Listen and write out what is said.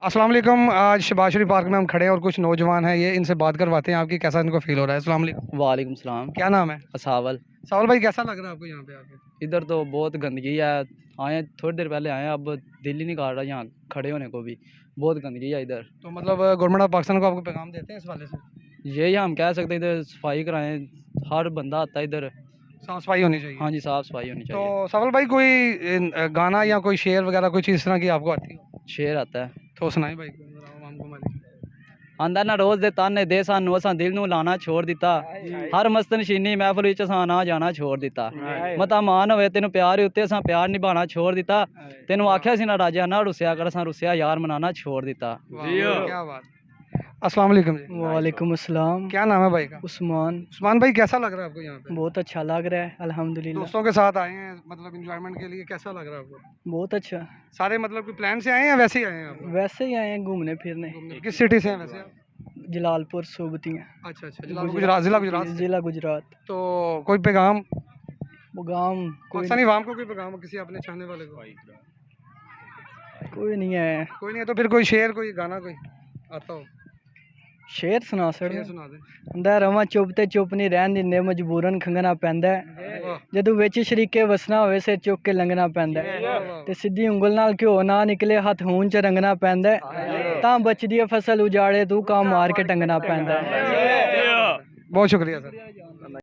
अस्सलाम वालेकुम। आज शबाशरी पार्क में हम खड़े हैं और कुछ नौजवान हैं, ये इनसे बात करवाते हैं आपकी कैसा इनको फील हो रहा है। अस्सलाम वालेकुम। वालेकुम सलाम। क्या नाम है? असावल। सावल भाई, कैसा लग रहा है आपको यहाँ पे आके? इधर तो बहुत गंदगी है। आए थोड़ी देर पहले आए, अब दिल ही नहीं कर रहा यहाँ खड़े होने को भी। बहुत गंदगी है इधर। तो मतलब गवर्नमेंट ऑफ पाकिस्तान को आपको पैगाम देते हैं इस वाले से? यही हम कह सकते हैं, इधर सफाई कराएं। हर बंदा आता है इधर। साफ सफाई होनी चाहिए। हाँ जी, साफ सफाई होनी तो चाहिए। सावल भाई, कोई गाना या कोई शेर वगैरह कोई चीज़ इस तरह की आपको आती हो शेर आता है। तो सुनाए भाई, आवाम को मालिक। आंदा ना रोज़ दे ताने दे सानू असां दिल नू लाना छोड़ दिता। हर मस्त नशीनी महफल विच असां ना जाना छोड़ दिता। मता मान होवे तेनू प्यार उत्ते असां प्यार निभाना छोड़ दिता। तेनू आख्या सी ना राजा ना रुसिया कर, असां रुसिया यार मनाना छोड़ दिता। क्या बात। अस्सलाम वालेकुम जी। वालेकुम अस्सलाम। क्या नाम है भाई का? उस्मान। उस्मान भाई, कैसा लग रहा है आपको यहाँ पे? बहुत अच्छा लग रहा है अल्हम्दुलिल्लाह। दोस्तों के साथ आए हैं, मतलब इंजॉयमेंट के लिए, कैसा लग रहा है आपको? बहुत अच्छा। सारे मतलब कि प्लान से आए हैं या वैसे ही आए हैं आप? वैसे ही आए हैं घूमने फिरने। किस सिटी से हैं वैसे आप? जलालपुर सोबतियाँ। अच्छा अच्छा, गुजरात, जिला गुजरात से। जिला गुजरात। तो कोई पैगाम मुगाम कोई पाकिस्तानी वाम को, कोई पैगाम किसी अपने चाहने वाले को? कोई नहीं है। कोई नहीं है तो फिर कोई शेर, कोई गाना कोई आता हो? शेर सुना शेर सकते सुना दे। अंदर रवां चुप ते चुप नहीं रहन दिंदे, मजबूरन खंगना पैंदा है। वाह, जदों विच शरीके वसना होवे सिर चुक के लंघना पैंदा है। वाह, ते सिद्धी उंगल नाल घ्यो ना निकले हथ हून च रंगना पैंदा है। तां बचदी है फसल उजाड़े तू काम मार के टंगना पैंदा है। बहुत शुक्रिया सर।